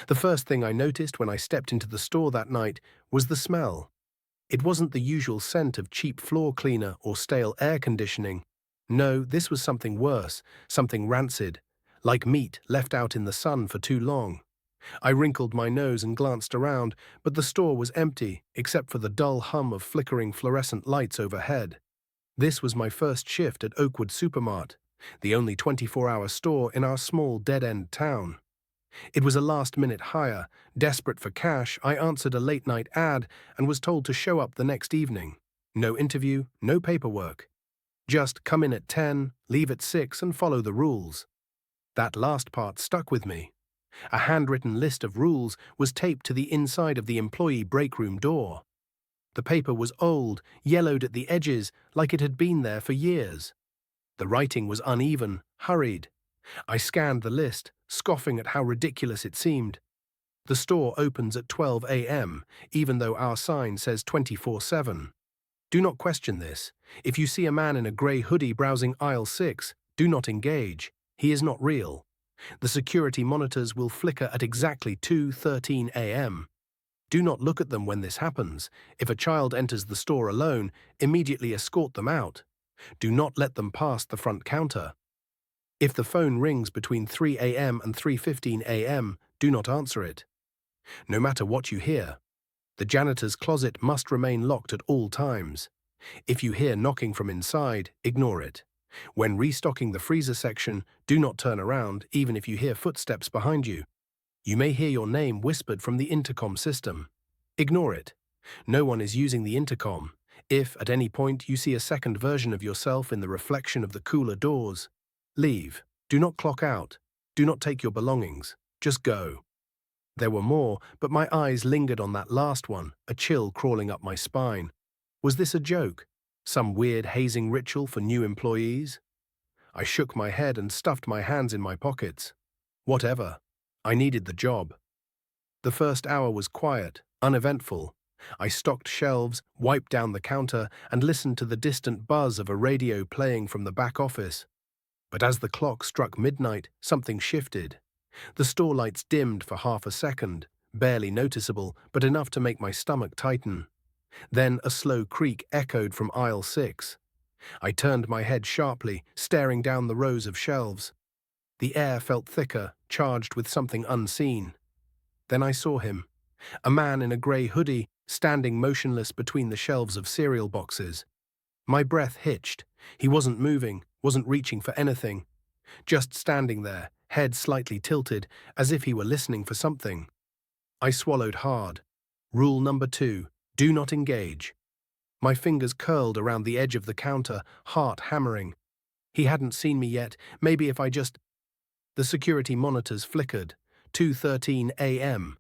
The first thing I noticed when I stepped into the store that night was the smell. It wasn't the usual scent of cheap floor cleaner or stale air conditioning. No, this was something worse, something rancid, like meat left out in the sun for too long. I wrinkled my nose and glanced around, but the store was empty, except for the dull hum of flickering fluorescent lights overhead. This was my first shift at Oakwood Supermart, the only 24-hour store in our small dead-end town. It was a last-minute hire. Desperate for cash, I answered a late-night ad and was told to show up the next evening. No interview, no paperwork. Just come in at 10, leave at 6, and follow the rules. That last part stuck with me. A handwritten list of rules was taped to the inside of the employee break room door. The paper was old, yellowed at the edges, like it had been there for years. The writing was uneven, hurried. I scanned the list, scoffing at how ridiculous it seemed. The store opens at 12 a.m., even though our sign says 24/7. Do not question this. If you see a man in a grey hoodie browsing aisle 6, do not engage. He is not real. The security monitors will flicker at exactly 2:13 a.m. Do not look at them when this happens. If a child enters the store alone, immediately escort them out. Do not let them pass the front counter. If the phone rings between 3 a.m. and 3:15 a.m., do not answer it. No matter what you hear, the janitor's closet must remain locked at all times. If you hear knocking from inside, ignore it. When restocking the freezer section, do not turn around, even if you hear footsteps behind you. You may hear your name whispered from the intercom system. Ignore it. No one is using the intercom. If, at any point, you see a second version of yourself in the reflection of the cooler doors, leave. Do not clock out. Do not take your belongings. Just go. There were more, but my eyes lingered on that last one, a chill crawling up my spine. Was this a joke? Some weird hazing ritual for new employees? I shook my head and stuffed my hands in my pockets. Whatever. I needed the job. The first hour was quiet, uneventful. I stocked shelves, wiped down the counter, and listened to the distant buzz of a radio playing from the back office. But as the clock struck midnight, something shifted. The store lights dimmed for half a second, barely noticeable, but enough to make my stomach tighten. Then a slow creak echoed from aisle 6. I turned my head sharply, staring down the rows of shelves. The air felt thicker, charged with something unseen. Then I saw him. A man in a grey hoodie, standing motionless between the shelves of cereal boxes. My breath hitched. He wasn't moving, wasn't reaching for anything. Just standing there, head slightly tilted, as if he were listening for something. I swallowed hard. Rule number 2, do not engage. My fingers curled around the edge of the counter, heart hammering. He hadn't seen me yet. Maybe if I just... The security monitors flickered. 2:13 a.m.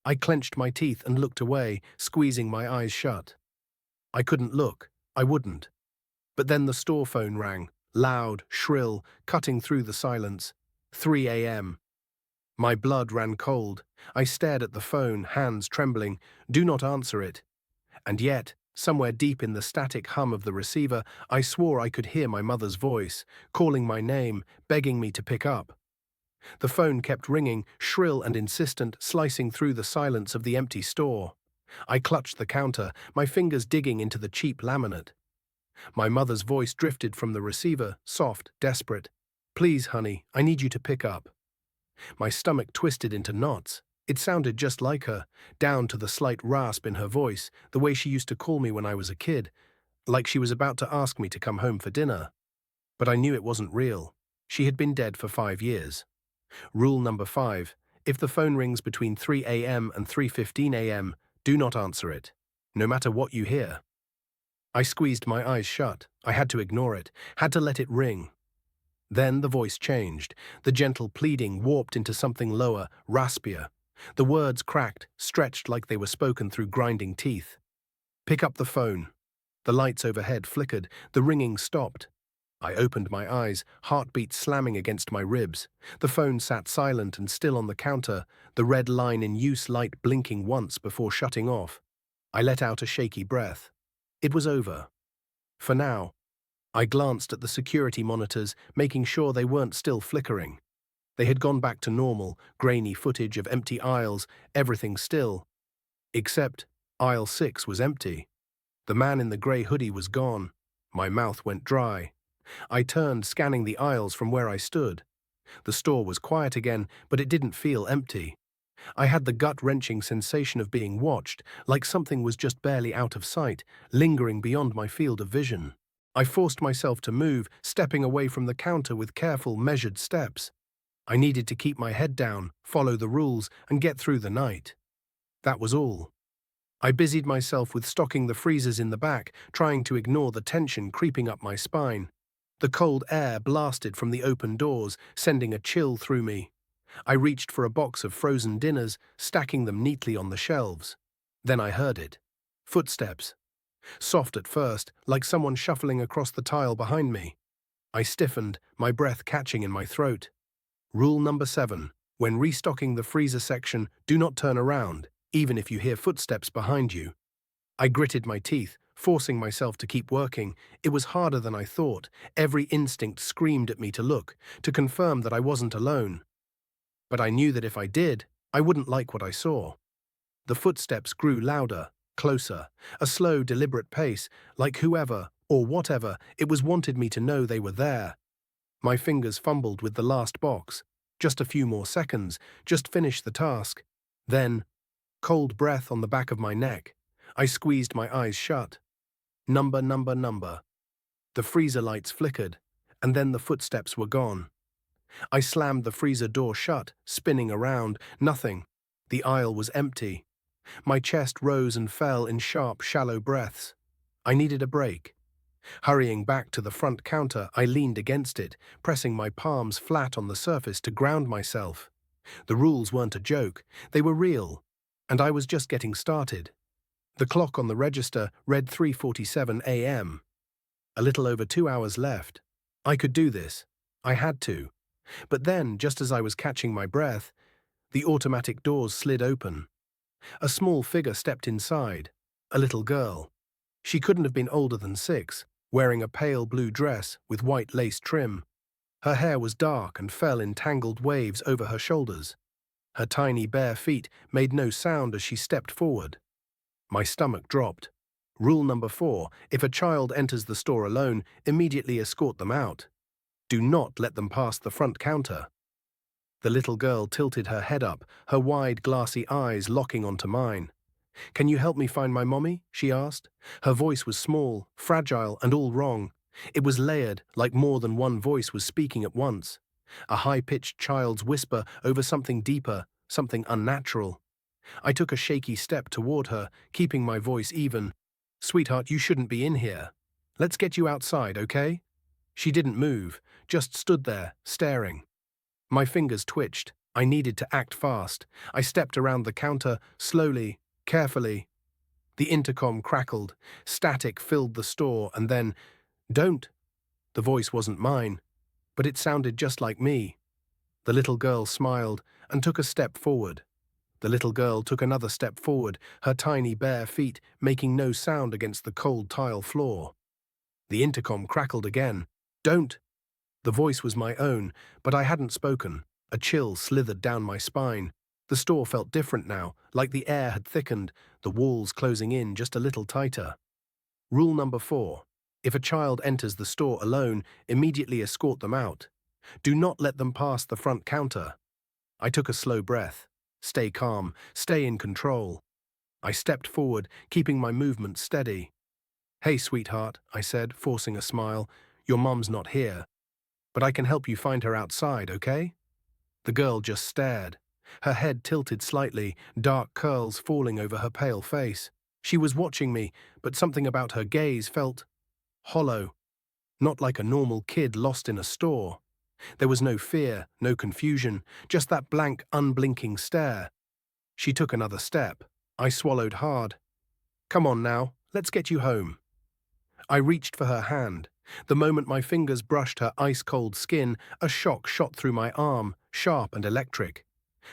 I clenched my teeth and looked away, squeezing my eyes shut. I couldn't look. I wouldn't. But then the store phone rang, loud, shrill, cutting through the silence. 3 a.m. My blood ran cold. I stared at the phone, hands trembling. Do not answer it. And yet, somewhere deep in the static hum of the receiver, I swore I could hear my mother's voice, calling my name, begging me to pick up. The phone kept ringing, shrill and insistent, slicing through the silence of the empty store. I clutched the counter, my fingers digging into the cheap laminate. My mother's voice drifted from the receiver, soft, desperate. Please, honey, I need you to pick up. My stomach twisted into knots. It sounded just like her, down to the slight rasp in her voice, the way she used to call me when I was a kid, like she was about to ask me to come home for dinner. But I knew it wasn't real. She had been dead for 5 years. Rule number 5, if the phone rings between 3 a.m. and 3:15 a.m., do not answer it, no matter what you hear. I squeezed my eyes shut. I had to ignore it, had to let it ring. Then the voice changed. The gentle pleading warped into something lower, raspier. The words cracked, stretched like they were spoken through grinding teeth. Pick up the phone. The lights overhead flickered. The ringing stopped. I opened my eyes, heartbeat slamming against my ribs. The phone sat silent and still on the counter, the red line in use light blinking once before shutting off. I let out a shaky breath. It was over. For now. I glanced at the security monitors, making sure they weren't still flickering. They had gone back to normal, grainy footage of empty aisles, everything still. Except aisle 6 was empty. The man in the grey hoodie was gone. My mouth went dry. I turned, scanning the aisles from where I stood. The store was quiet again, but it didn't feel empty. I had the gut-wrenching sensation of being watched, like something was just barely out of sight, lingering beyond my field of vision. I forced myself to move, stepping away from the counter with careful, measured steps. I needed to keep my head down, follow the rules, and get through the night. That was all. I busied myself with stocking the freezers in the back, trying to ignore the tension creeping up my spine. The cold air blasted from the open doors, sending a chill through me. I reached for a box of frozen dinners, stacking them neatly on the shelves. Then I heard it. Footsteps. Soft at first, like someone shuffling across the tile behind me. I stiffened, my breath catching in my throat. Rule number 7. When restocking the freezer section, do not turn around, even if you hear footsteps behind you. I gritted my teeth, forcing myself to keep working. It was harder than I thought. Every instinct screamed at me to look, to confirm that I wasn't alone. But I knew that if I did, I wouldn't like what I saw. The footsteps grew louder, closer, a slow, deliberate pace, like whoever, or whatever, it was wanted me to know they were there. My fingers fumbled with the last box. Just a few more seconds, just finish the task. Then, cold breath on the back of my neck. I squeezed my eyes shut. Number. The freezer lights flickered, and then the footsteps were gone. I slammed the freezer door shut, spinning around. Nothing. The aisle was empty. My chest rose and fell in sharp, shallow breaths. I needed a break. Hurrying back to the front counter, I leaned against it, pressing my palms flat on the surface to ground myself. The rules weren't a joke, they were real, and I was just getting started. The clock on the register read 3:47 a.m. A little over 2 hours left. I could do this. I had to. But then, just as I was catching my breath, the automatic doors slid open. A small figure stepped inside, a little girl. She couldn't have been older than 6, wearing a pale blue dress with white lace trim. Her hair was dark and fell in tangled waves over her shoulders. Her tiny bare feet made no sound as she stepped forward. My stomach dropped. Rule number 4, if a child enters the store alone, immediately escort them out. Do not let them pass the front counter. The little girl tilted her head up, her wide, glassy eyes locking onto mine. "Can you help me find my mommy?" she asked. Her voice was small, fragile, and all wrong. It was layered, like more than one voice was speaking at once. A high-pitched child's whisper over something deeper, something unnatural. I took a shaky step toward her, keeping my voice even. "Sweetheart, you shouldn't be in here. Let's get you outside, okay?" She didn't move, just stood there, staring. My fingers twitched. I needed to act fast. I stepped around the counter, slowly, carefully. The intercom crackled. Static filled the store, and then, "Don't." The voice wasn't mine, but it sounded just like me. The little girl smiled and took a step forward. The little girl took another step forward, her tiny bare feet making no sound against the cold tile floor. The intercom crackled again. "Don't." The voice was my own, but I hadn't spoken. A chill slithered down my spine. The store felt different now, like the air had thickened, the walls closing in just a little tighter. Rule number 4. If a child enters the store alone, immediately escort them out. Do not let them pass the front counter. I took a slow breath. Stay calm, stay in control. I stepped forward, keeping my movement steady. "Hey, sweetheart," I said, forcing a smile. "Your mom's not here. But I can help you find her outside, okay?" The girl just stared. Her head tilted slightly, dark curls falling over her pale face. She was watching me, but something about her gaze felt hollow. Not like a normal kid lost in a store. There was no fear, no confusion, just that blank, unblinking stare. She took another step. I swallowed hard. "Come on now, let's get you home." I reached for her hand. The moment my fingers brushed her ice-cold skin, a shock shot through my arm, sharp and electric.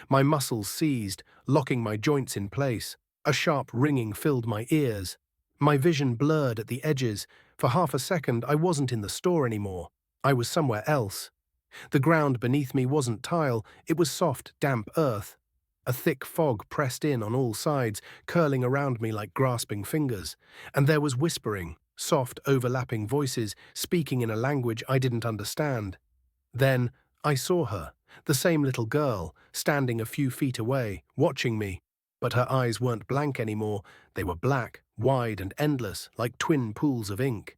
My muscles seized, locking my joints in place. A sharp ringing filled my ears. My vision blurred at the edges. For half a second, I wasn't in the store anymore. I was somewhere else. The ground beneath me wasn't tile, it was soft, damp earth. A thick fog pressed in on all sides, curling around me like grasping fingers. And there was whispering, soft, overlapping voices speaking in a language I didn't understand. Then I saw her, the same little girl, standing a few feet away, watching me. But her eyes weren't blank anymore, they were black, wide and endless, like twin pools of ink.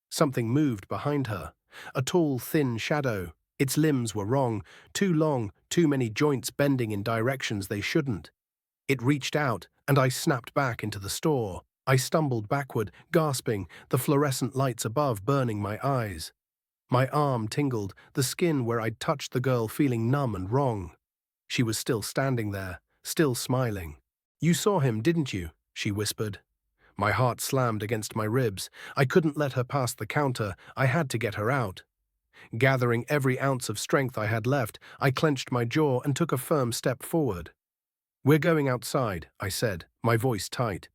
Something moved behind her, a tall, thin shadow. Its limbs were wrong, too long, too many joints bending in directions they shouldn't. It reached out, and I snapped back into the store. I stumbled backward, gasping, the fluorescent lights above burning my eyes. My arm tingled, the skin where I'd touched the girl feeling numb and wrong. She was still standing there, still smiling. "You saw him, didn't you?" she whispered. My heart slammed against my ribs. I couldn't let her pass the counter. I had to get her out. Gathering every ounce of strength I had left, I clenched my jaw and took a firm step forward. "We're going outside," I said, my voice tight.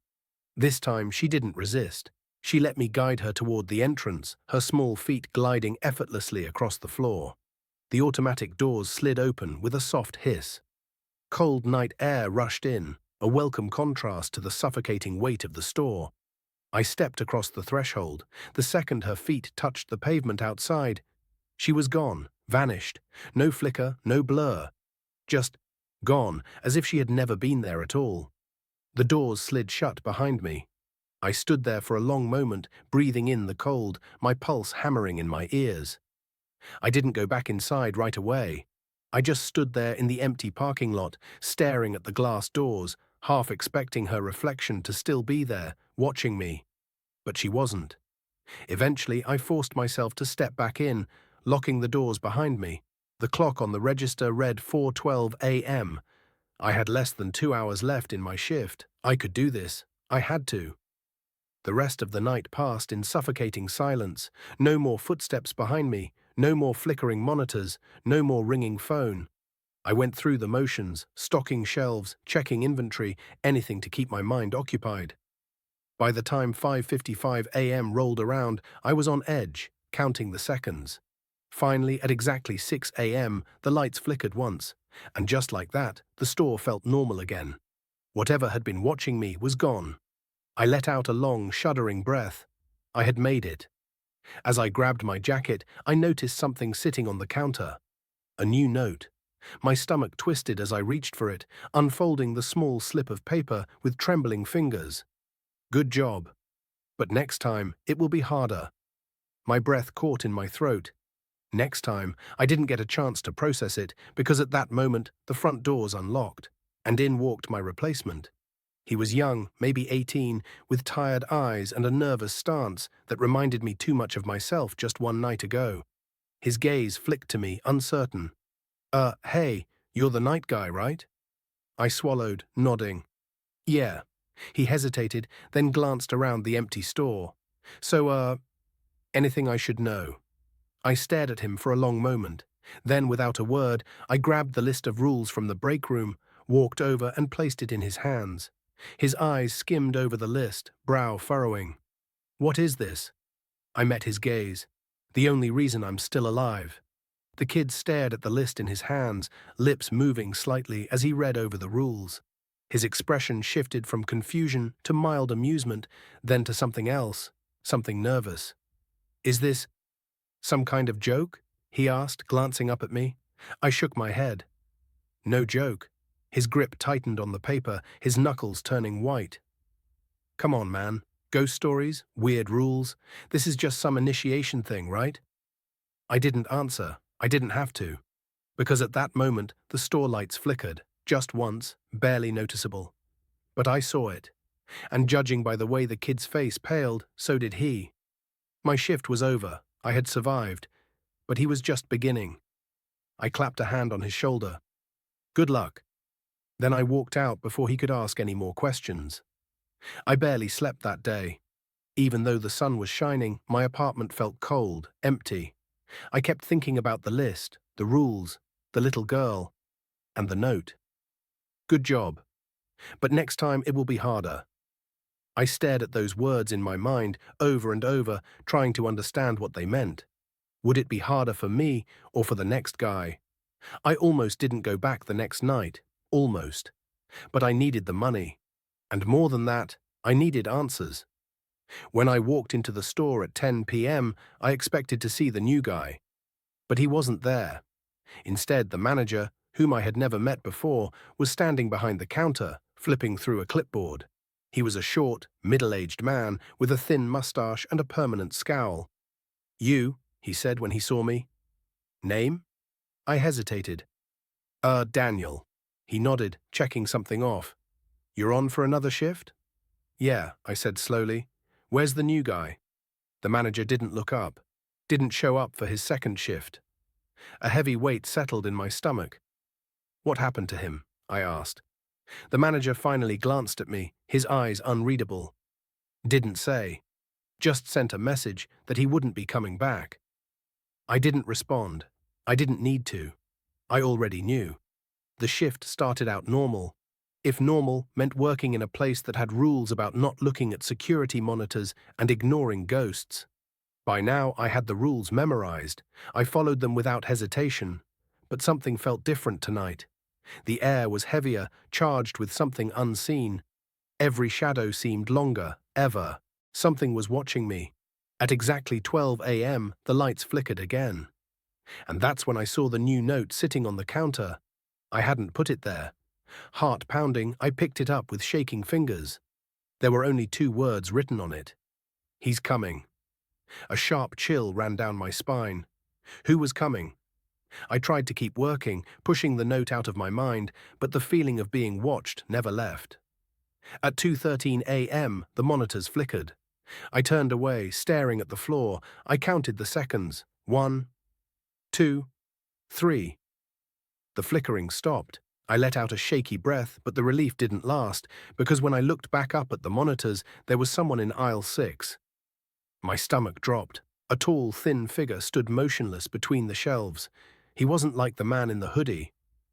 This time she didn't resist. She let me guide her toward the entrance, her small feet gliding effortlessly across the floor. The automatic doors slid open with a soft hiss. Cold night air rushed in, a welcome contrast to the suffocating weight of the store. I stepped across the threshold. The second her feet touched the pavement outside, she was gone, vanished. No flicker, no blur. Just gone, as if she had never been there at all. The doors slid shut behind me. I stood there for a long moment, breathing in the cold, my pulse hammering in my ears. I didn't go back inside right away. I just stood there in the empty parking lot, staring at the glass doors, half expecting her reflection to still be there, watching me. But she wasn't. Eventually, I forced myself to step back in, locking the doors behind me. The clock on the register read 4:12 a.m. I had less than 2 hours left in my shift. I could do this. I had to. The rest of the night passed in suffocating silence. No more footsteps behind me, no more flickering monitors, no more ringing phone. I went through the motions, stocking shelves, checking inventory, anything to keep my mind occupied. By the time 5:55 a.m. rolled around, I was on edge, counting the seconds. Finally, at exactly 6 a.m., the lights flickered once, and just like that, the store felt normal again. Whatever had been watching me was gone. I let out a long, shuddering breath. I had made it. As I grabbed my jacket, I noticed something sitting on the counter. A new note. My stomach twisted as I reached for it, unfolding the small slip of paper with trembling fingers. "Good job. But next time, it will be harder." My breath caught in my throat. Next time, I didn't get a chance to process it because at that moment, the front doors unlocked, and in walked my replacement. He was young, maybe 18, with tired eyes and a nervous stance that reminded me too much of myself just one night ago. His gaze flicked to me, uncertain. Hey, you're the night guy, right?" I swallowed, nodding. "Yeah." He hesitated, then glanced around the empty store. "So, anything I should know?" I stared at him for a long moment. Then, without a word, I grabbed the list of rules from the break room, walked over and placed it in his hands. His eyes skimmed over the list, brow furrowing. "What is this?" I met his gaze. "The only reason I'm still alive." The kid stared at the list in his hands, lips moving slightly as he read over the rules. His expression shifted from confusion to mild amusement, then to something else, something nervous. "Is this some kind of joke?" he asked, glancing up at me. I shook my head. "No joke." His grip tightened on the paper, his knuckles turning white. "Come on, man. Ghost stories? Weird rules? This is just some initiation thing, right?" I didn't answer. I didn't have to. Because at that moment, the store lights flickered, just once, barely noticeable. But I saw it. And judging by the way the kid's face paled, so did he. My shift was over. I had survived. But he was just beginning. I clapped a hand on his shoulder. "Good luck." Then I walked out before he could ask any more questions. I barely slept that day. Even though the sun was shining, my apartment felt cold, empty. I kept thinking about the list, the rules, the little girl, and the note. "Good job. But next time it will be harder." I stared at those words in my mind over and over, trying to understand what they meant. Would it be harder for me or for the next guy? I almost didn't go back the next night. Almost. But I needed the money. And more than that, I needed answers. When I walked into the store at 10 p.m., I expected to see the new guy. But he wasn't there. Instead, the manager, whom I had never met before, was standing behind the counter, flipping through a clipboard. He was a short, middle-aged man with a thin mustache and a permanent scowl. "You," he said when he saw me. "Name?" I hesitated. Daniel." He nodded, checking something off. "You're on for another shift?" "Yeah," I said slowly. "Where's the new guy?" The manager didn't look up, didn't show up for his second shift. A heavy weight settled in my stomach. "What happened to him?" I asked. The manager finally glanced at me, his eyes unreadable. "Didn't say. Just sent a message that he wouldn't be coming back." I didn't respond. I didn't need to. I already knew. The shift started out normal. If normal meant working in a place that had rules about not looking at security monitors and ignoring ghosts. By now, I had the rules memorized. I followed them without hesitation. But something felt different tonight. The air was heavier, charged with something unseen. Every shadow seemed longer, ever. Something was watching me. At exactly 12 a.m., the lights flickered again. And that's when I saw the new note sitting on the counter. I hadn't put it there. Heart pounding, I picked it up with shaking fingers. There were only 2 words written on it. "He's coming." A sharp chill ran down my spine. Who was coming? I tried to keep working, pushing the note out of my mind, but the feeling of being watched never left. At 2:13 a.m., the monitors flickered. I turned away, staring at the floor. I counted the seconds. 1, 2, 3. The flickering stopped. I let out a shaky breath, but the relief didn't last, because when I looked back up at the monitors, there was someone in aisle 6. My stomach dropped. A tall, thin figure stood motionless between the shelves. He wasn't like the man in the hoodie.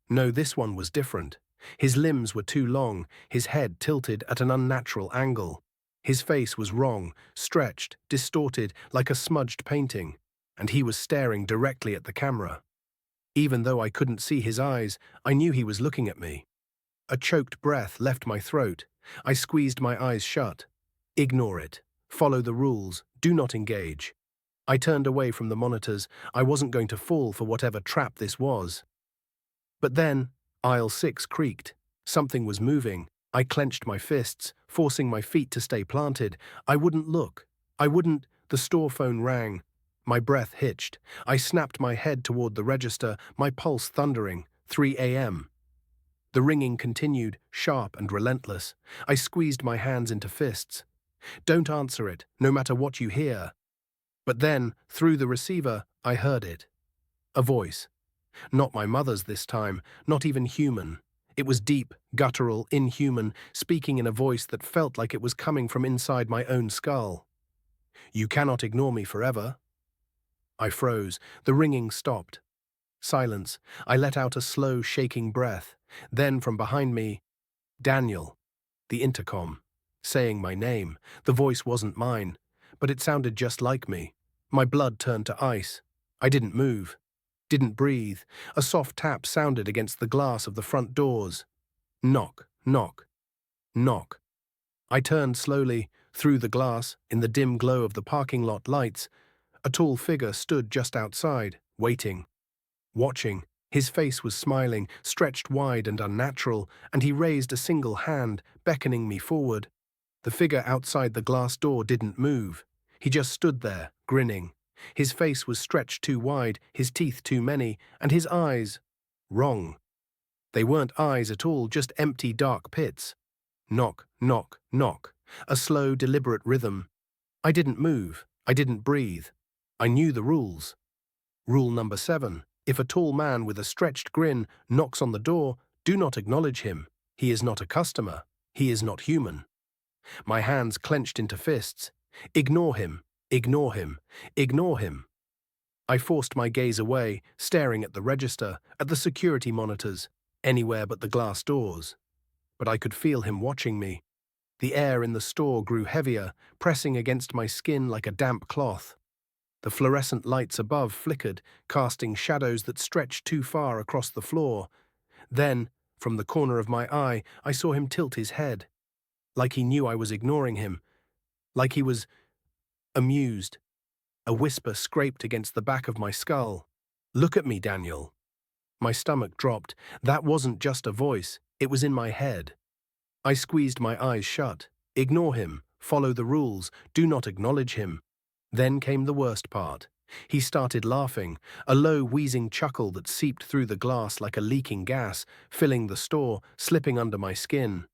No, this one was different. His limbs were too long, his head tilted at an unnatural angle. His face was wrong, stretched, distorted, like a smudged painting, and he was staring directly at the camera. Even though I couldn't see his eyes, I knew he was looking at me. A choked breath left my throat. I squeezed my eyes shut. Ignore it. Follow the rules. Do not engage. I turned away from the monitors. I wasn't going to fall for whatever trap this was. But then, aisle 6 creaked. Something was moving. I clenched my fists, forcing my feet to stay planted. I wouldn't look. The store phone rang. My breath hitched. I snapped my head toward the register, my pulse thundering. 3 a.m. The ringing continued, sharp and relentless. I squeezed my hands into fists. Don't answer it, no matter what you hear. But then, through the receiver, I heard it. A voice. Not my mother's this time, not even human. It was deep, guttural, inhuman, speaking in a voice that felt like it was coming from inside my own skull. "You cannot ignore me forever." I froze. The ringing stopped. Silence. I let out a slow, shaking breath. Then, from behind me, "Daniel." The intercom. Saying my name. The voice wasn't mine, but it sounded just like me. My blood turned to ice. I didn't move. Didn't breathe. A soft tap sounded against the glass of the front doors. Knock, knock, knock. I turned slowly. Through the glass, in the dim glow of the parking lot lights, a tall figure stood just outside, waiting. Watching. His face was smiling, stretched wide and unnatural, and he raised a single hand, beckoning me forward. The figure outside the glass door didn't move. He just stood there, grinning. His face was stretched too wide, his teeth too many, and his eyes... wrong. They weren't eyes at all, just empty, dark pits. Knock, knock, knock. A slow, deliberate rhythm. I didn't move. I didn't breathe. I knew the rules. Rule number 7. If a tall man with a stretched grin knocks on the door, do not acknowledge him. He is not a customer. He is not human. My hands clenched into fists. Ignore him. Ignore him. Ignore him. I forced my gaze away, staring at the register, at the security monitors, anywhere but the glass doors. But I could feel him watching me. The air in the store grew heavier, pressing against my skin like a damp cloth. The fluorescent lights above flickered, casting shadows that stretched too far across the floor. Then, from the corner of my eye, I saw him tilt his head, like he knew I was ignoring him, like he was amused. A whisper scraped against the back of my skull. "Look at me, Daniel." My stomach dropped. That wasn't just a voice, it was in my head. I squeezed my eyes shut. Ignore him, follow the rules, do not acknowledge him. Then came the worst part. He started laughing, a low, wheezing chuckle that seeped through the glass like a leaking gas, filling the store, slipping under my skin.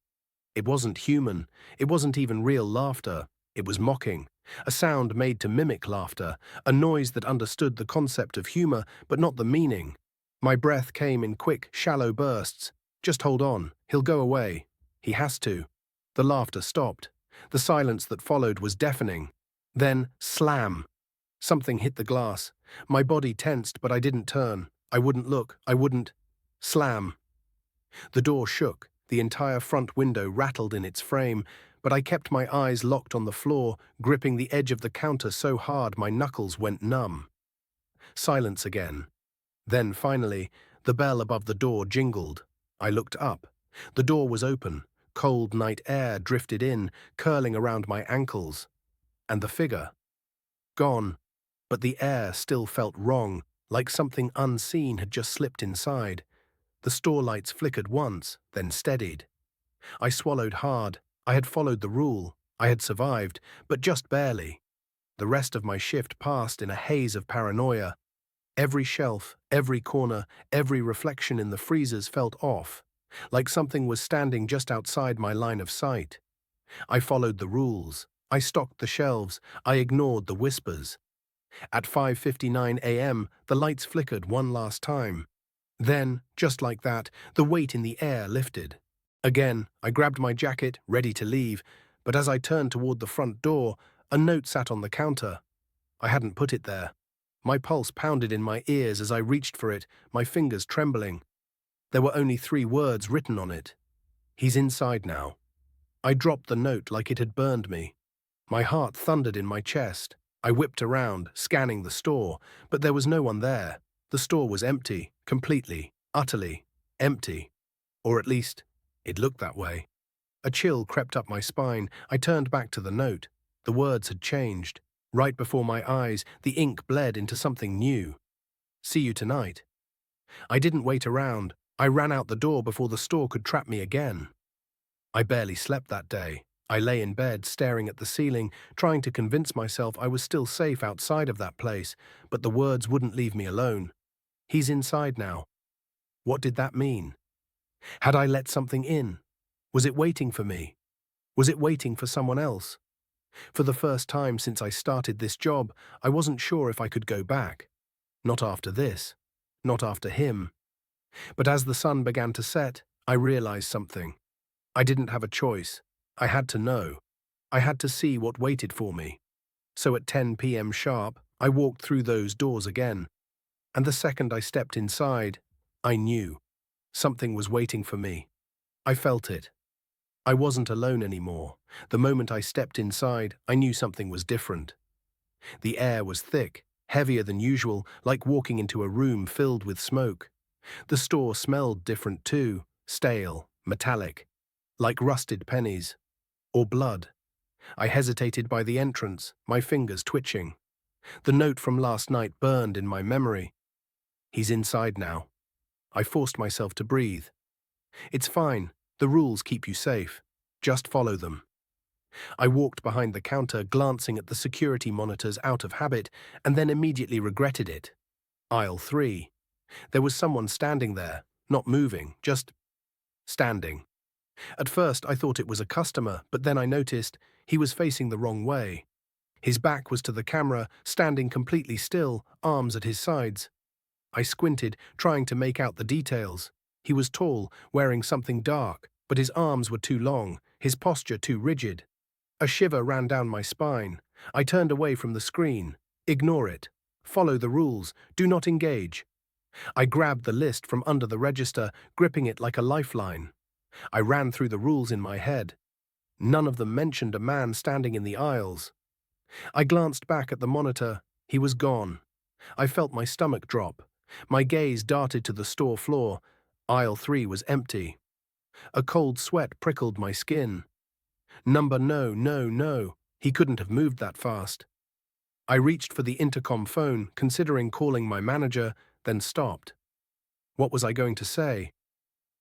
It wasn't human. It wasn't even real laughter. It was mocking. A sound made to mimic laughter, a noise that understood the concept of humor but not the meaning. My breath came in quick, shallow bursts. Just hold on, he'll go away. He has to. The laughter stopped. The silence that followed was deafening. Then, slam. Something hit the glass. My body tensed, but I didn't turn. I wouldn't look. I wouldn't. Slam. The door shook. The entire front window rattled in its frame, but I kept my eyes locked on the floor, gripping the edge of the counter so hard my knuckles went numb. Silence again. Then, finally, the bell above the door jingled. I looked up. The door was open. Cold night air drifted in, curling around my ankles. And the figure? Gone. But the air still felt wrong, like something unseen had just slipped inside. The store lights flickered once, then steadied. I swallowed hard. I had followed the rule. I had survived, but just barely. The rest of my shift passed in a haze of paranoia. Every shelf, every corner, every reflection in the freezers felt off, like something was standing just outside my line of sight. I followed the rules. I stocked the shelves. I ignored the whispers. At 5:59 a.m., the lights flickered one last time. Then, just like that, the weight in the air lifted. Again, I grabbed my jacket, ready to leave, but as I turned toward the front door, a note sat on the counter. I hadn't put it there. My pulse pounded in my ears as I reached for it, my fingers trembling. There were only 3 words written on it. "He's inside now." I dropped the note like it had burned me. My heart thundered in my chest. I whipped around, scanning the store, but there was no one there. The store was empty, completely, utterly empty. Or at least, it looked that way. A chill crept up my spine. I turned back to the note. The words had changed. Right before my eyes, the ink bled into something new. "See you tonight." I didn't wait around. I ran out the door before the store could trap me again. I barely slept that day. I lay in bed, staring at the ceiling, trying to convince myself I was still safe outside of that place, but the words wouldn't leave me alone. "He's inside now." What did that mean? Had I let something in? Was it waiting for me? Was it waiting for someone else? For the first time since I started this job, I wasn't sure if I could go back. Not after this. Not after him. But as the sun began to set, I realized something. I didn't have a choice. I had to know. I had to see what waited for me. So at 10 p.m. sharp, I walked through those doors again. And the second I stepped inside, I knew. Something was waiting for me. I felt it. I wasn't alone anymore. The moment I stepped inside, I knew something was different. The air was thick, heavier than usual, like walking into a room filled with smoke. The store smelled different too, stale, metallic, like rusted pennies. Or blood. I hesitated by the entrance, my fingers twitching. The note from last night burned in my memory. "He's inside now." I forced myself to breathe. "It's fine. The rules keep you safe. Just follow them." I walked behind the counter, glancing at the security monitors out of habit, and then immediately regretted it. Aisle 3. There was someone standing there, not moving, just standing. At first, I thought it was a customer, but then I noticed he was facing the wrong way. His back was to the camera, standing completely still, arms at his sides. I squinted, trying to make out the details. He was tall, wearing something dark, but his arms were too long, his posture too rigid. A shiver ran down my spine. I turned away from the screen. Ignore it. Follow the rules. Do not engage. I grabbed the list from under the register, gripping it like a lifeline. I ran through the rules in my head. None of them mentioned a man standing in the aisles. I glanced back at the monitor. He was gone. I felt my stomach drop. My gaze darted to the store floor. Aisle 3 was empty. A cold sweat prickled my skin. Number no, no, no. He couldn't have moved that fast. I reached for the intercom phone, considering calling my manager, then stopped. What was I going to say?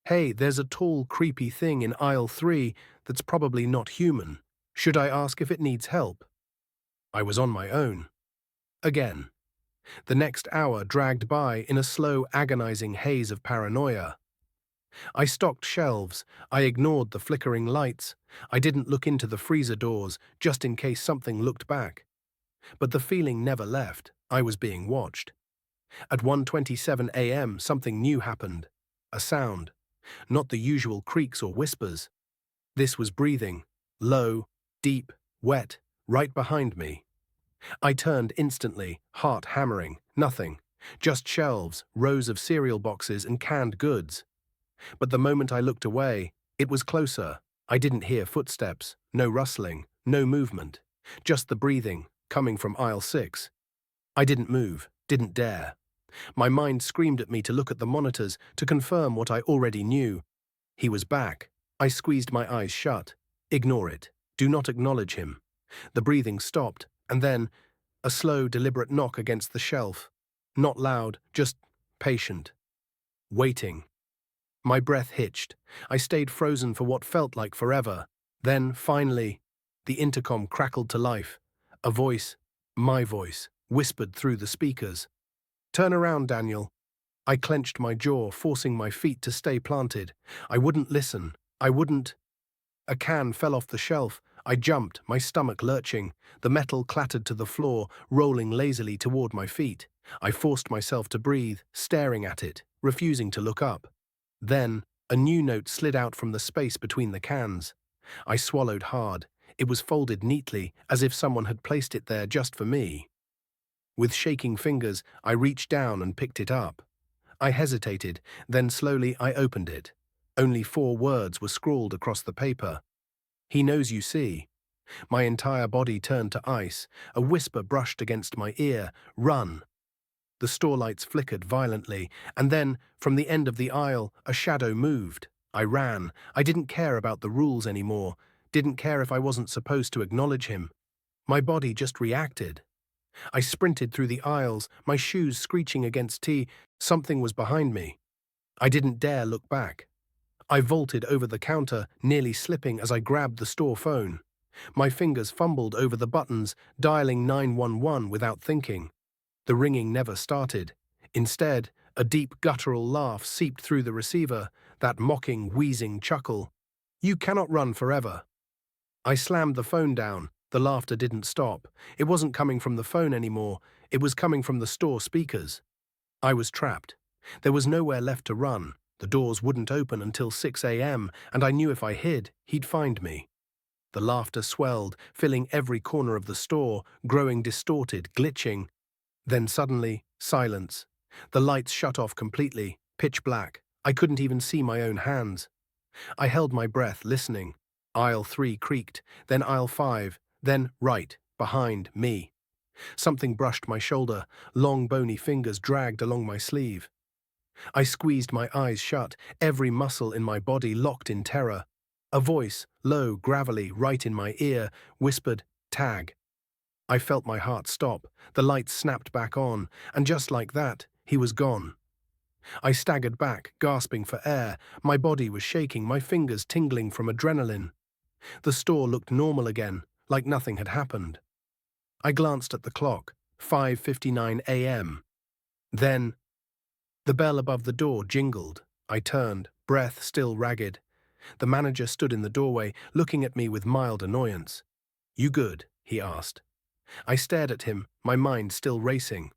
Hey, there's a tall, creepy thing in aisle 3 that's probably not human. Should I ask if it needs help? I was on my own. Again. The next hour dragged by in a slow, agonizing haze of paranoia. I stocked shelves. I ignored the flickering lights. I didn't look into the freezer doors, just in case something looked back. But the feeling never left. I was being watched. At 1:27 a.m., something new happened. A sound. Not the usual creaks or whispers. This was breathing. Low, deep, wet, right behind me. I turned instantly, heart hammering. Nothing. Just shelves, rows of cereal boxes and canned goods. But the moment I looked away, it was closer. I didn't hear footsteps, no rustling, no movement. Just the breathing, coming from aisle 6. I didn't move, didn't dare. My mind screamed at me to look at the monitors, to confirm what I already knew. He was back. I squeezed my eyes shut. Ignore it. Do not acknowledge him. The breathing stopped, and then a slow, deliberate knock against the shelf. Not loud, just patient. Waiting. My breath hitched. I stayed frozen for what felt like forever. Then, finally, the intercom crackled to life. A voice, my voice, whispered through the speakers. "Turn around, Daniel." I clenched my jaw, forcing my feet to stay planted. I wouldn't listen. I wouldn't. A can fell off the shelf. I jumped, my stomach lurching. The metal clattered to the floor, rolling lazily toward my feet. I forced myself to breathe, staring at it, refusing to look up. Then, a new note slid out from the space between the cans. I swallowed hard. It was folded neatly, as if someone had placed it there just for me. With shaking fingers, I reached down and picked it up. I hesitated, then slowly I opened it. Only 4 words were scrawled across the paper. "He knows you see." My entire body turned to ice. A whisper brushed against my ear. "Run." The store lights flickered violently, and then, from the end of the aisle, a shadow moved. I ran. I didn't care about the rules anymore. Didn't care if I wasn't supposed to acknowledge him. My body just reacted. I sprinted through the aisles, my shoes screeching against something was behind me. I didn't dare look back. I vaulted over the counter, nearly slipping as I grabbed the store phone. My fingers fumbled over the buttons, dialing 911 without thinking. The ringing never started. Instead, a deep guttural laugh seeped through the receiver, that mocking, wheezing chuckle. "You cannot run forever." I slammed the phone down. The laughter didn't stop. It wasn't coming from the phone anymore. It was coming from the store speakers. I was trapped. There was nowhere left to run. The doors wouldn't open until 6 a.m., and I knew if I hid, he'd find me. The laughter swelled, filling every corner of the store, growing distorted, glitching. Then suddenly, silence. The lights shut off completely, pitch black. I couldn't even see my own hands. I held my breath, listening. Aisle 3 creaked, then aisle 5, then right, behind me. Something brushed my shoulder, long bony fingers dragged along my sleeve. I squeezed my eyes shut, every muscle in my body locked in terror. A voice, low, gravelly, right in my ear, whispered, "Tag." I felt my heart stop, the lights snapped back on, and just like that, he was gone. I staggered back, gasping for air. My body was shaking, my fingers tingling from adrenaline. The store looked normal again, like nothing had happened. I glanced at the clock, 5:59 a.m. Then, the bell above the door jingled. I turned, breath still ragged. The manager stood in the doorway, looking at me with mild annoyance. "You good?" he asked. I stared at him, my mind still racing.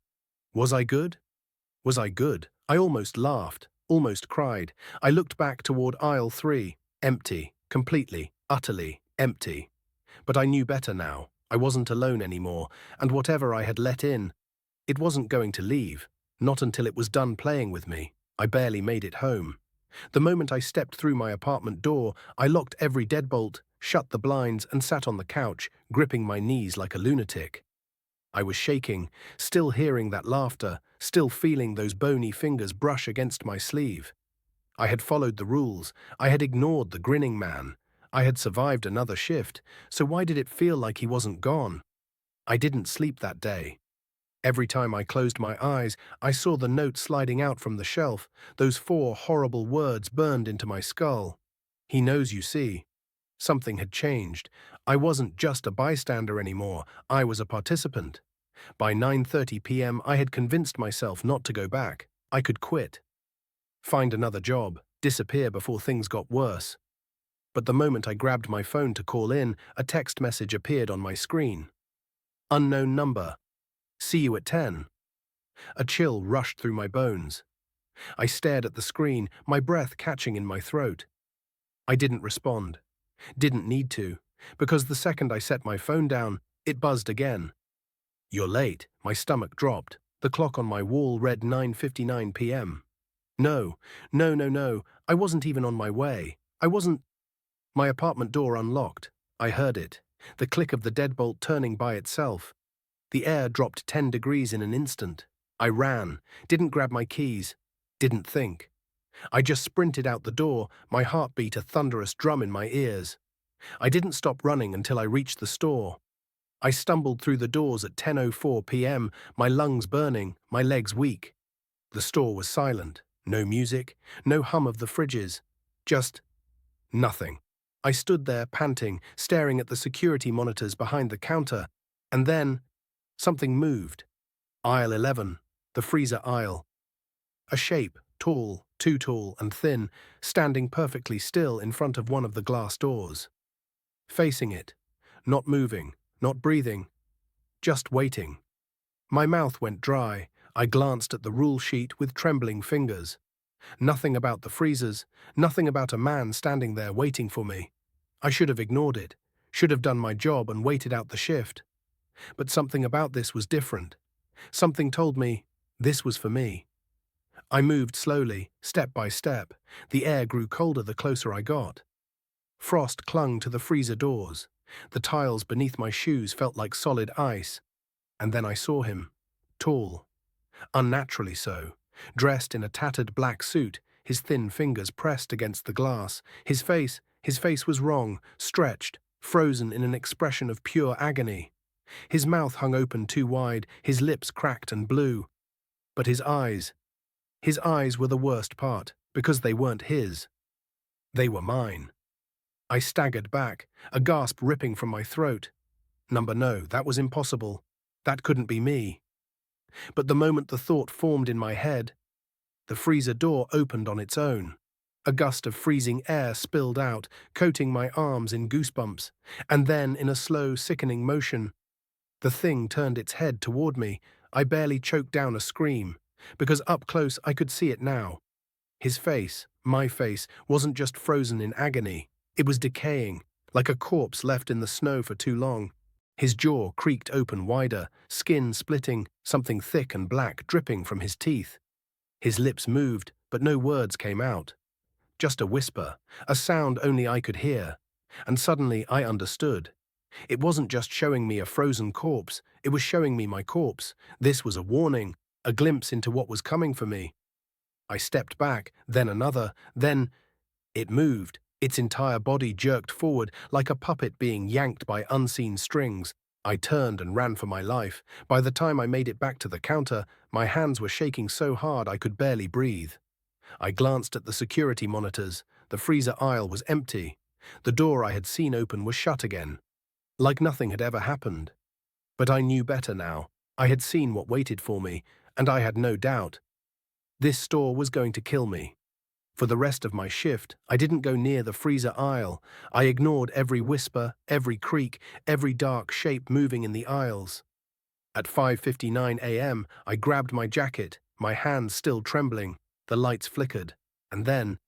Was I good? Was I good? I almost laughed, almost cried. I looked back toward aisle 3, empty, completely, utterly empty. But I knew better now. I wasn't alone anymore, and whatever I had let in, it wasn't going to leave, not until it was done playing with me. I barely made it home. The moment I stepped through my apartment door, I locked every deadbolt, shut the blinds, and sat on the couch, gripping my knees like a lunatic. I was shaking, still hearing that laughter, still feeling those bony fingers brush against my sleeve. I had followed the rules. I had ignored the grinning man. I had survived another shift, so why did it feel like he wasn't gone? I didn't sleep that day. Every time I closed my eyes, I saw the note sliding out from the shelf, those 4 horrible words burned into my skull. He knows, you see. Something had changed. I wasn't just a bystander anymore, I was a participant. By 9:30 p.m. I had convinced myself not to go back. I could quit. Find another job, disappear before things got worse. But the moment I grabbed my phone to call in, a text message appeared on my screen. Unknown number. See you at 10. A chill rushed through my bones. I stared at the screen, my breath catching in my throat. I didn't respond. Didn't need to, because the second I set my phone down, it buzzed again. You're late. My stomach dropped. The clock on my wall read 9:59 p.m. No, no. I wasn't even on my way. I wasn't. My apartment door unlocked. I heard it. The click of the deadbolt turning by itself. The air dropped 10 degrees in an instant. I ran, didn't grab my keys, didn't think. I just sprinted out the door, my heart beat a thunderous drum in my ears. I didn't stop running until I reached the store. I stumbled through the doors at 10:04 p.m., my lungs burning, my legs weak. The store was silent. No music, no hum of the fridges. Just nothing. I stood there, panting, staring at the security monitors behind the counter, and then something moved. Aisle 11, the freezer aisle. A shape, tall, too tall and thin, standing perfectly still in front of one of the glass doors. Facing it, not moving, not breathing, just waiting. My mouth went dry. I glanced at the rule sheet with trembling fingers. Nothing about the freezers, nothing about a man standing there waiting for me. I should have ignored it, should have done my job and waited out the shift. But something about this was different. Something told me this was for me. I moved slowly, step by step. The air grew colder the closer I got. Frost clung to the freezer doors. The tiles beneath my shoes felt like solid ice. And then I saw him. Tall. Unnaturally so. Dressed in a tattered black suit, his thin fingers pressed against the glass. His face was wrong, stretched, frozen in an expression of pure agony. His mouth hung open too wide, his lips cracked and blue. But his eyes were the worst part, because they weren't his. They were mine. I staggered back, a gasp ripping from my throat. No, that was impossible. That couldn't be me. But the moment the thought formed in my head, the freezer door opened on its own. A gust of freezing air spilled out, coating my arms in goosebumps, and then, in a slow, sickening motion, the thing turned its head toward me. I barely choked down a scream, because up close I could see it now. His face, my face, wasn't just frozen in agony. It was decaying, like a corpse left in the snow for too long. His jaw creaked open wider, skin splitting, something thick and black dripping from his teeth. His lips moved, but no words came out. Just a whisper, a sound only I could hear. And suddenly I understood. It wasn't just showing me a frozen corpse, it was showing me my corpse. This was a warning, a glimpse into what was coming for me. I stepped back, then another, then it moved. Its entire body jerked forward like a puppet being yanked by unseen strings. I turned and ran for my life. By the time I made it back to the counter, my hands were shaking so hard I could barely breathe. I glanced at the security monitors. The freezer aisle was empty. The door I had seen open was shut again, like nothing had ever happened. But I knew better now. I had seen what waited for me, and I had no doubt. This store was going to kill me. For the rest of my shift, I didn't go near the freezer aisle. I ignored every whisper, every creak, every dark shape moving in the aisles. At 5:59 a.m., I grabbed my jacket, my hands still trembling. The lights flickered, and then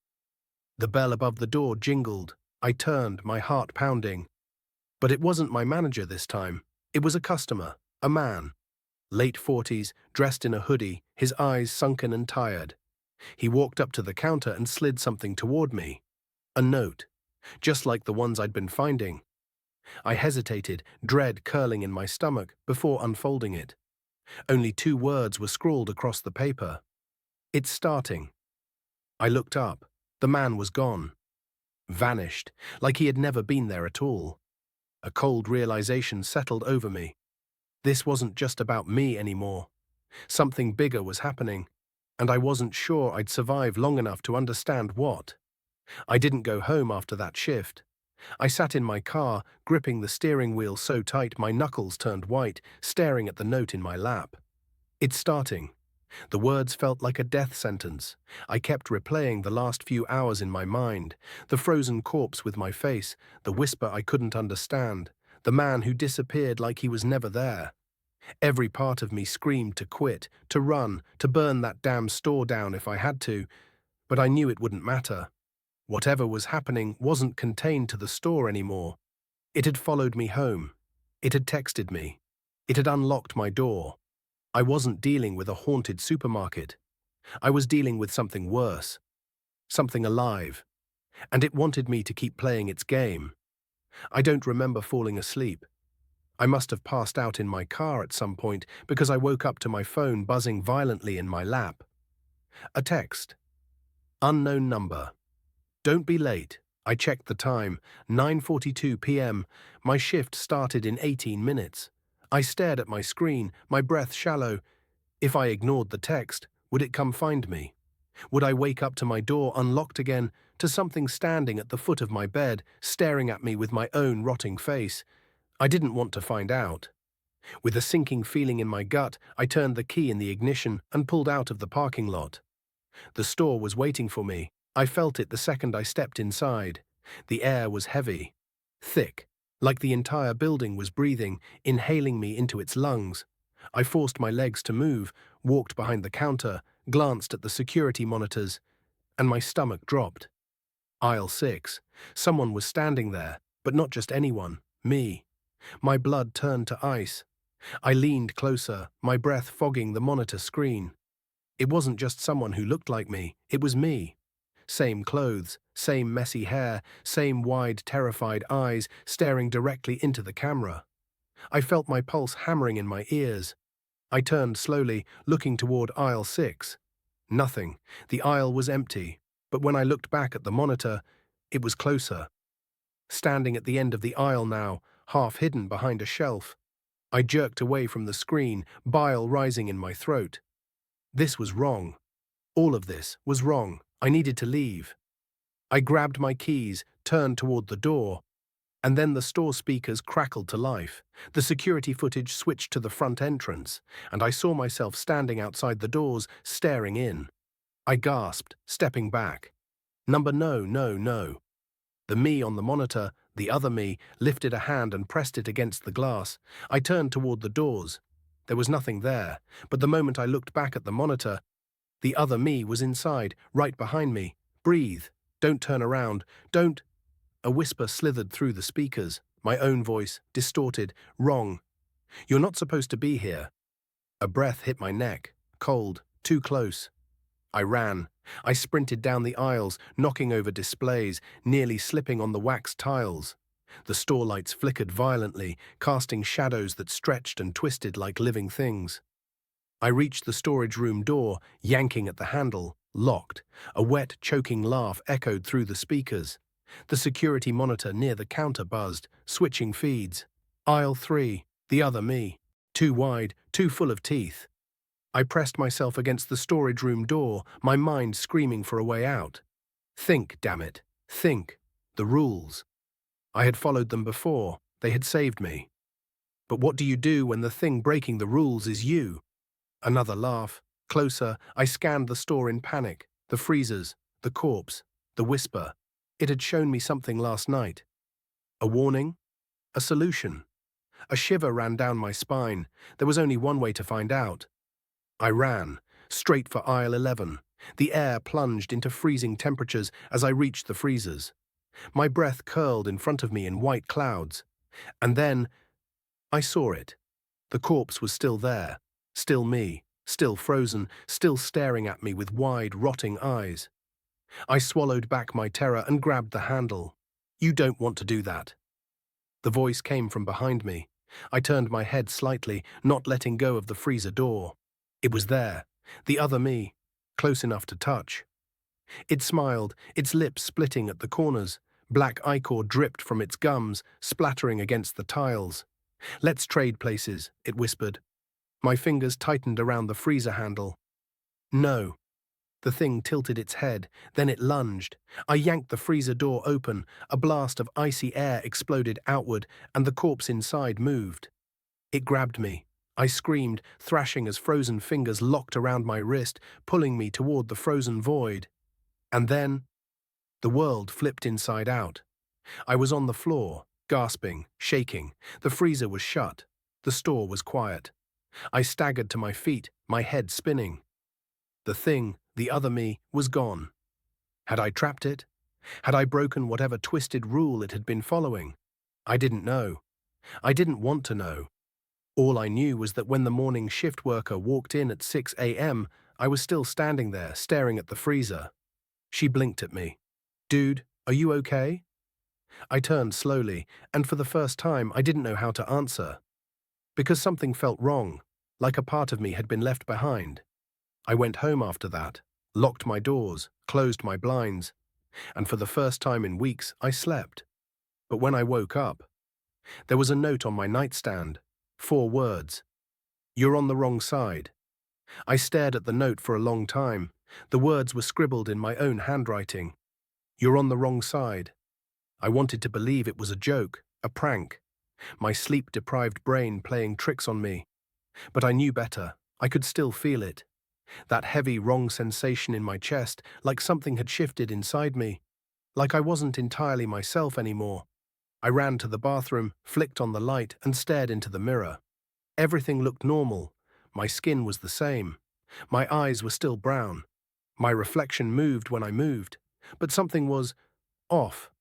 the bell above the door jingled. I turned, my heart pounding. But it wasn't my manager this time. It was a customer, a man. Late 40s, dressed in a hoodie, his eyes sunken and tired. He walked up to the counter and slid something toward me. A note, just like the ones I'd been finding. I hesitated, dread curling in my stomach, before unfolding it. Only 2 words were scrawled across the paper. "It's starting." I looked up. The man was gone. Vanished, like he had never been there at all. A cold realization settled over me. This wasn't just about me anymore. Something bigger was happening, and I wasn't sure I'd survive long enough to understand what. I didn't go home after that shift. I sat in my car, gripping the steering wheel so tight my knuckles turned white, staring at the note in my lap. "It's starting." The words felt like a death sentence. I kept replaying the last few hours in my mind, the frozen corpse with my face, the whisper I couldn't understand, the man who disappeared like he was never there. Every part of me screamed to quit, to run, to burn that damn store down if I had to, but I knew it wouldn't matter. Whatever was happening wasn't contained to the store anymore. It had followed me home. It had texted me. It had unlocked my door. I wasn't dealing with a haunted supermarket. I was dealing with something worse, something alive, and it wanted me to keep playing its game. I don't remember falling asleep. I must have passed out in my car at some point because I woke up to my phone buzzing violently in my lap. A text. Unknown number. "Don't be late." I checked the time, 9:42 p.m. My shift started in 18 minutes. I stared at my screen, my breath shallow. If I ignored the text, would it come find me? Would I wake up to my door unlocked again, to something standing at the foot of my bed, staring at me with my own rotting face? I didn't want to find out. With a sinking feeling in my gut, I turned the key in the ignition and pulled out of the parking lot. The store was waiting for me. I felt it the second I stepped inside. The air was heavy, thick, like the entire building was breathing, inhaling me into its lungs. I forced my legs to move, walked behind the counter, glanced at the security monitors, and my stomach dropped. Aisle 6. Someone was standing there, but not just anyone, me. My blood turned to ice. I leaned closer, my breath fogging the monitor screen. It wasn't just someone who looked like me, it was me. Same clothes, same messy hair, same wide, terrified eyes staring directly into the camera. I felt my pulse hammering in my ears. I turned slowly, looking toward aisle 6. Nothing. The aisle was empty, but when I looked back at the monitor, it was closer. Standing at the end of the aisle now, half hidden behind a shelf. I jerked away from the screen, bile rising in my throat. This was wrong. All of this was wrong. I needed to leave. I grabbed my keys, turned toward the door, and then the store speakers crackled to life. The security footage switched to the front entrance, and I saw myself standing outside the doors, staring in. I gasped, stepping back. "Number no, no, no." The me on the monitor, the other me, lifted a hand and pressed it against the glass. I turned toward the doors. There was nothing there, but the moment I looked back at the monitor, the other me was inside, right behind me. "Breathe. Don't turn around. Don't—" A whisper slithered through the speakers, my own voice, distorted, wrong. "You're not supposed to be here." A breath hit my neck, cold, too close. I ran. I sprinted down the aisles, knocking over displays, nearly slipping on the wax tiles. The store lights flickered violently, casting shadows that stretched and twisted like living things. I reached the storage room door, yanking at the handle, locked. A wet, choking laugh echoed through the speakers. The security monitor near the counter buzzed, switching feeds. Aisle 3, the other me. Too wide, too full of teeth. I pressed myself against the storage room door, my mind screaming for a way out. Think, damn it. Think. The rules. I had followed them before. They had saved me. But what do you do when the thing breaking the rules is you? Another laugh. Closer, I scanned the store in panic. The freezers, the corpse, the whisper. It had shown me something last night. A warning? A solution? A shiver ran down my spine. There was only one way to find out. I ran, straight for aisle 11. The air plunged into freezing temperatures as I reached the freezers. My breath curled in front of me in white clouds. And then, I saw it. The corpse was still there, still me, still frozen, still staring at me with wide, rotting eyes. I swallowed back my terror and grabbed the handle. "You don't want to do that." The voice came from behind me. I turned my head slightly, not letting go of the freezer door. It was there, the other me, close enough to touch. It smiled, its lips splitting at the corners. Black ichor dripped from its gums, splattering against the tiles. "Let's trade places," it whispered. My fingers tightened around the freezer handle. "No." The thing tilted its head, then it lunged. I yanked the freezer door open, a blast of icy air exploded outward, and the corpse inside moved. It grabbed me. I screamed, thrashing as frozen fingers locked around my wrist, pulling me toward the frozen void. And then, the world flipped inside out. I was on the floor, gasping, shaking. The freezer was shut. The store was quiet. I staggered to my feet, my head spinning. The thing, the other me, was gone. Had I trapped it? Had I broken whatever twisted rule it had been following? I didn't know. I didn't want to know. All I knew was that when the morning shift worker walked in at 6 a.m., I was still standing there, staring at the freezer. She blinked at me. "Dude, are you okay?" I turned slowly, and for the first time I didn't know how to answer. Because something felt wrong, like a part of me had been left behind. I went home after that, locked my doors, closed my blinds, and for the first time in weeks I slept. But when I woke up, there was a note on my nightstand, 4 words. "You're on the wrong side." I stared at the note for a long time. The words were scribbled in my own handwriting. "You're on the wrong side." I wanted to believe it was a joke, a prank, my sleep-deprived brain playing tricks on me. But I knew better. I could still feel it. That heavy, wrong sensation in my chest, like something had shifted inside me. Like I wasn't entirely myself anymore. I ran to the bathroom, flicked on the light, and stared into the mirror. Everything looked normal. My skin was the same. My eyes were still brown. My reflection moved when I moved. But something was off.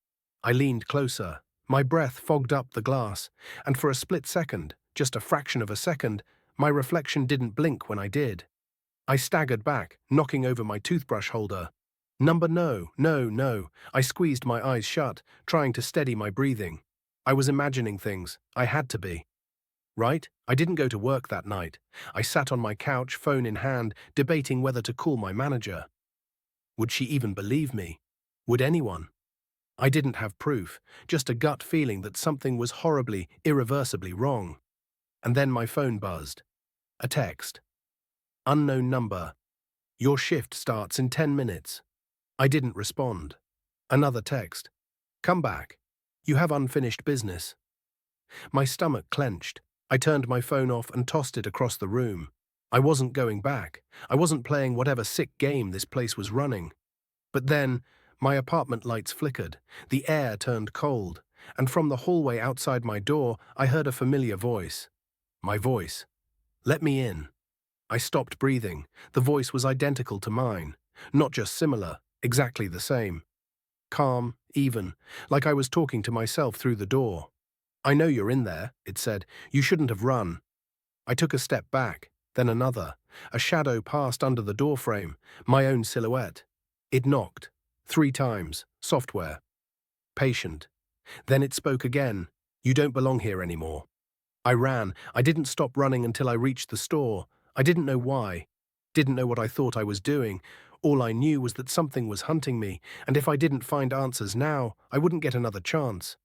I leaned closer. My breath fogged up the glass, and for a split second, just a fraction of a second, my reflection didn't blink when I did. I staggered back, knocking over my toothbrush holder. "Number no, no, no." I squeezed my eyes shut, trying to steady my breathing. I was imagining things. I had to be. Right? I didn't go to work that night. I sat on my couch, phone in hand, debating whether to call my manager. Would she even believe me? Would anyone? I didn't have proof, just a gut feeling that something was horribly, irreversibly wrong. And then my phone buzzed. A text. "Unknown number. Your shift starts in 10 minutes. I didn't respond. Another text. "Come back. You have unfinished business." My stomach clenched. I turned my phone off and tossed it across the room. I wasn't going back. I wasn't playing whatever sick game this place was running. But then, my apartment lights flickered, the air turned cold, and from the hallway outside my door, I heard a familiar voice. My voice. "Let me in." I stopped breathing. The voice was identical to mine. Not just similar, exactly the same. Calm, even, like I was talking to myself through the door. "I know you're in there," it said. "You shouldn't have run." I took a step back, then another. A shadow passed under the doorframe, my own silhouette. It knocked. 3 times. Software. Patient. Then it spoke again. "You don't belong here anymore." I ran. I didn't stop running until I reached the store. I didn't know why. Didn't know what I thought I was doing. All I knew was that something was hunting me, and if I didn't find answers now, I wouldn't get another chance.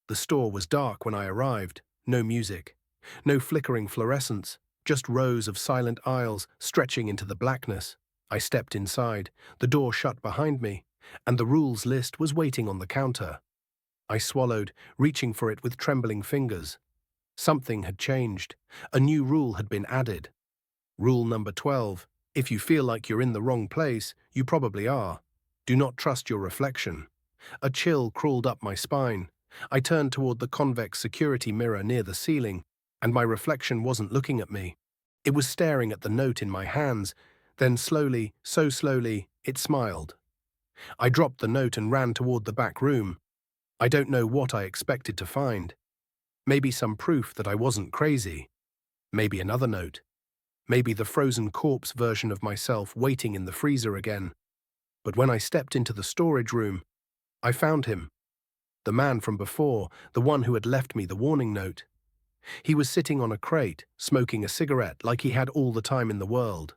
The store was dark when I arrived. No music. No flickering fluorescence. Just rows of silent aisles stretching into the blackness. I stepped inside. The door shut behind me, and the rules list was waiting on the counter. I swallowed, reaching for it with trembling fingers. Something had changed. A new rule had been added. Rule number 12. If you feel like you're in the wrong place, you probably are. Do not trust your reflection. A chill crawled up my spine. I turned toward the convex security mirror near the ceiling, and my reflection wasn't looking at me. It was staring at the note in my hands. Then slowly, so slowly, it smiled. I dropped the note and ran toward the back room. I don't know what I expected to find. Maybe some proof that I wasn't crazy. Maybe another note. Maybe the frozen corpse version of myself waiting in the freezer again. But when I stepped into the storage room, I found him. The man from before, the one who had left me the warning note. He was sitting on a crate, smoking a cigarette like he had all the time in the world.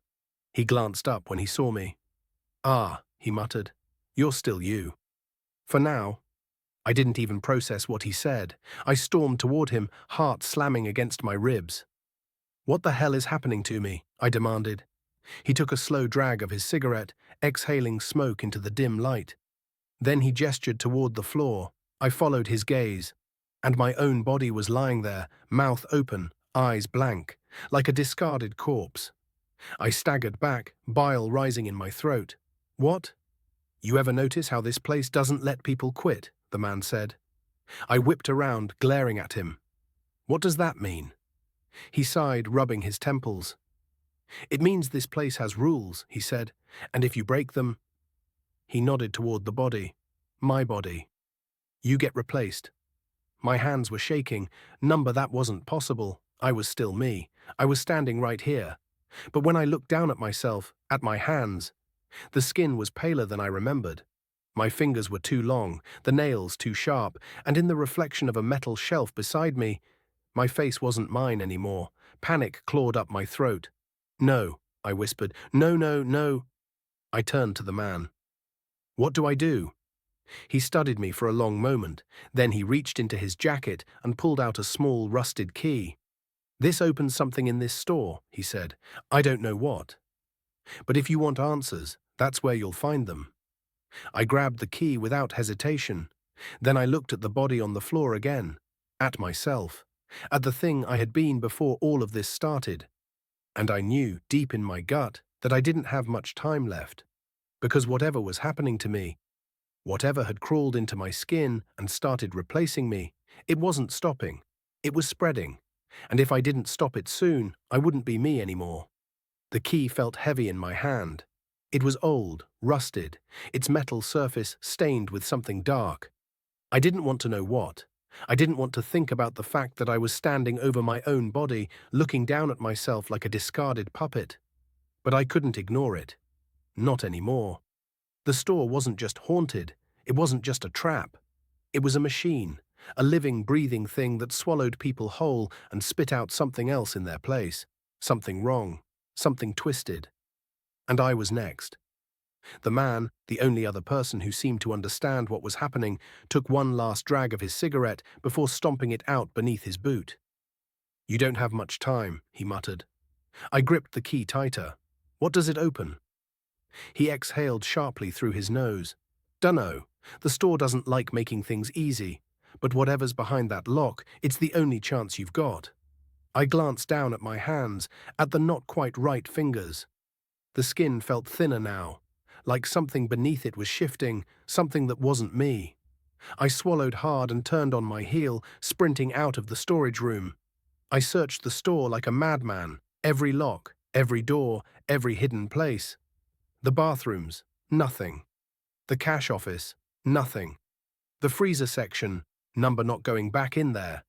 He glanced up when he saw me. "Ah," he muttered, "you're still you." For now. I didn't even process what he said. I stormed toward him, heart slamming against my ribs. "What the hell is happening to me?" I demanded. He took a slow drag of his cigarette, exhaling smoke into the dim light. Then he gestured toward the floor. I followed his gaze, and my own body was lying there, mouth open, eyes blank, like a discarded corpse. I staggered back, bile rising in my throat. "What? You ever notice how this place doesn't let people quit?" the man said. I whipped around, glaring at him. "What does that mean?" He sighed, rubbing his temples. "It means this place has rules," he said, "and if you break them—" He nodded toward the body. "My body. You get replaced." My hands were shaking. Number, that wasn't possible. I was still me. I was standing right here. But when I looked down at myself, at my hands, the skin was paler than I remembered. My fingers were too long, the nails too sharp, and in the reflection of a metal shelf beside me, my face wasn't mine anymore. Panic clawed up my throat. "No," I whispered. "No, no, no." I turned to the man. "What do I do?" He studied me for a long moment. Then he reached into his jacket and pulled out a small, rusted key. "This opens something in this store," he said. "I don't know what. But if you want answers, that's where you'll find them." I grabbed the key without hesitation. Then I looked at the body on the floor again, at myself, at the thing I had been before all of this started. And I knew, deep in my gut, that I didn't have much time left. Because whatever was happening to me, whatever had crawled into my skin and started replacing me, it wasn't stopping. It was spreading. And if I didn't stop it soon, I wouldn't be me anymore. The key felt heavy in my hand. It was old, rusted, its metal surface stained with something dark. I didn't want to know what. I didn't want to think about the fact that I was standing over my own body, looking down at myself like a discarded puppet. But I couldn't ignore it. Not anymore. The store wasn't just haunted. It wasn't just a trap. It was a machine, a living, breathing thing that swallowed people whole and spit out something else in their place. Something wrong. Something twisted. And I was next. The man, the only other person who seemed to understand what was happening, took one last drag of his cigarette before stomping it out beneath his boot. "You don't have much time," he muttered. I gripped the key tighter. "What does it open?" He exhaled sharply through his nose. "Dunno. The store doesn't like making things easy. But whatever's behind that lock, it's the only chance you've got." I glanced down at my hands, at the not quite right fingers. The skin felt thinner now, like something beneath it was shifting, something that wasn't me. I swallowed hard and turned on my heel, sprinting out of the storage room. I searched the store like a madman, every lock, every door, every hidden place. The bathrooms, nothing. The cash office, nothing. The freezer section, number not going back in there.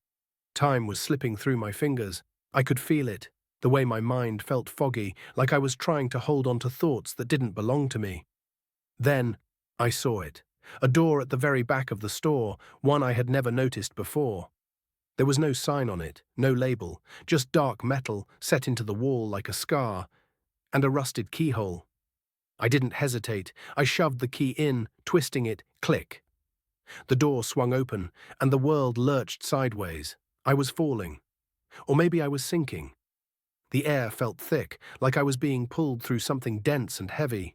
Time was slipping through my fingers. I could feel it, the way my mind felt foggy, like I was trying to hold on to thoughts that didn't belong to me. Then, I saw it. A door at the very back of the store, one I had never noticed before. There was no sign on it, no label, just dark metal set into the wall like a scar, and a rusted keyhole. I didn't hesitate. I shoved the key in, twisting it, click. The door swung open, and the world lurched sideways. I was falling. Or maybe I was sinking. The air felt thick, like I was being pulled through something dense and heavy.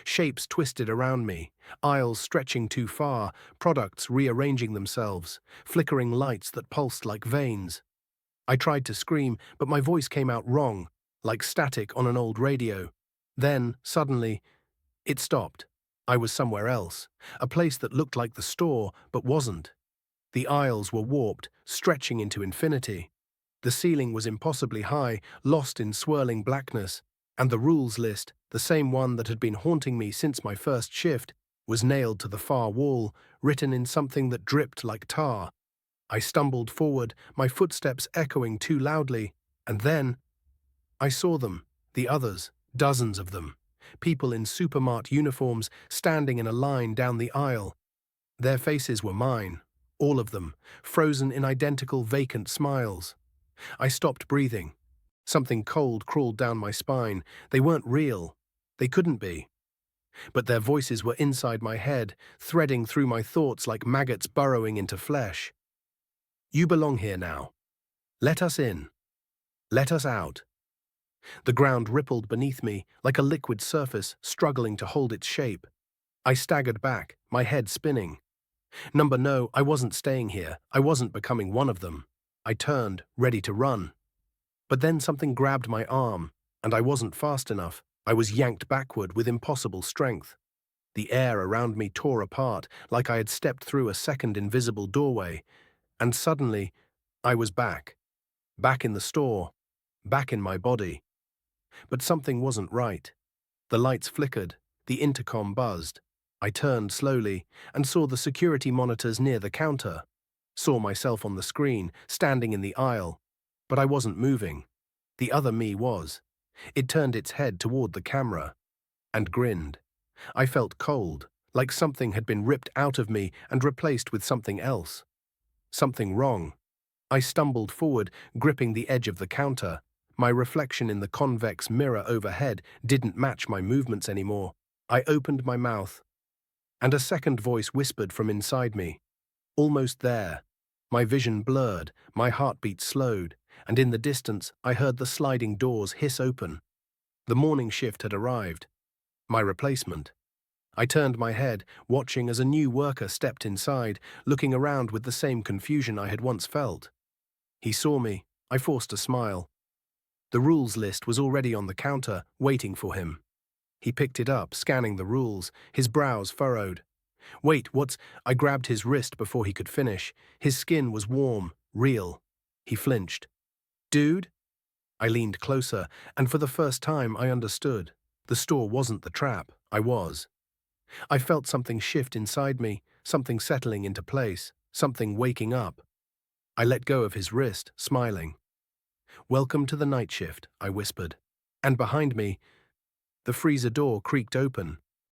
Shapes twisted around me, aisles stretching too far, products rearranging themselves, flickering lights that pulsed like veins. I tried to scream, but my voice came out wrong, like static on an old radio. Then, suddenly, it stopped. I was somewhere else, a place that looked like the store, but wasn't. The aisles were warped, stretching into infinity. The ceiling was impossibly high, lost in swirling blackness, and the rules list, the same one that had been haunting me since my first shift, was nailed to the far wall, written in something that dripped like tar. I stumbled forward, my footsteps echoing too loudly, and then I saw them, the others, dozens of them, people in Supermart uniforms standing in a line down the aisle. Their faces were mine, All of them, frozen in identical vacant smiles. I stopped breathing. Something cold crawled down my spine. They weren't real. They couldn't be. But their voices were inside my head, threading through my thoughts like maggots burrowing into flesh. You belong here now. Let us in. Let us out. The ground rippled beneath me like a liquid surface struggling to hold its shape. I staggered back, my head spinning. No, I wasn't staying here. I wasn't becoming one of them. I turned, ready to run. But then something grabbed my arm, and I wasn't fast enough. I was yanked backward with impossible strength. The air around me tore apart, like I had stepped through a second invisible doorway, and suddenly, I was back. Back in the store. Back in my body. But something wasn't right. The lights flickered, the intercom buzzed. I turned slowly and saw the security monitors near the counter. Saw myself on the screen, standing in the aisle. But I wasn't moving. The other me was. It turned its head toward the camera and grinned. I felt cold, like something had been ripped out of me and replaced with something else. Something wrong. I stumbled forward, gripping the edge of the counter. My reflection in the convex mirror overhead didn't match my movements anymore. I opened my mouth, and a second voice whispered from inside me. Almost there. My vision blurred, my heartbeat slowed, and in the distance I heard the sliding doors hiss open. The morning shift had arrived. My replacement. I turned my head, watching as a new worker stepped inside, looking around with the same confusion I had once felt. He saw me. I forced a smile. The rules list was already on the counter, waiting for him. He picked it up, scanning the rules, his brows furrowed. Wait, what's... I grabbed his wrist before he could finish. His skin was warm, real. He flinched. Dude? I leaned closer, and for the first time I understood. The store wasn't the trap. I was. I felt something shift inside me, something settling into place, something waking up. I let go of his wrist, smiling. Welcome to the night shift, I whispered. And behind me, the freezer door creaked open.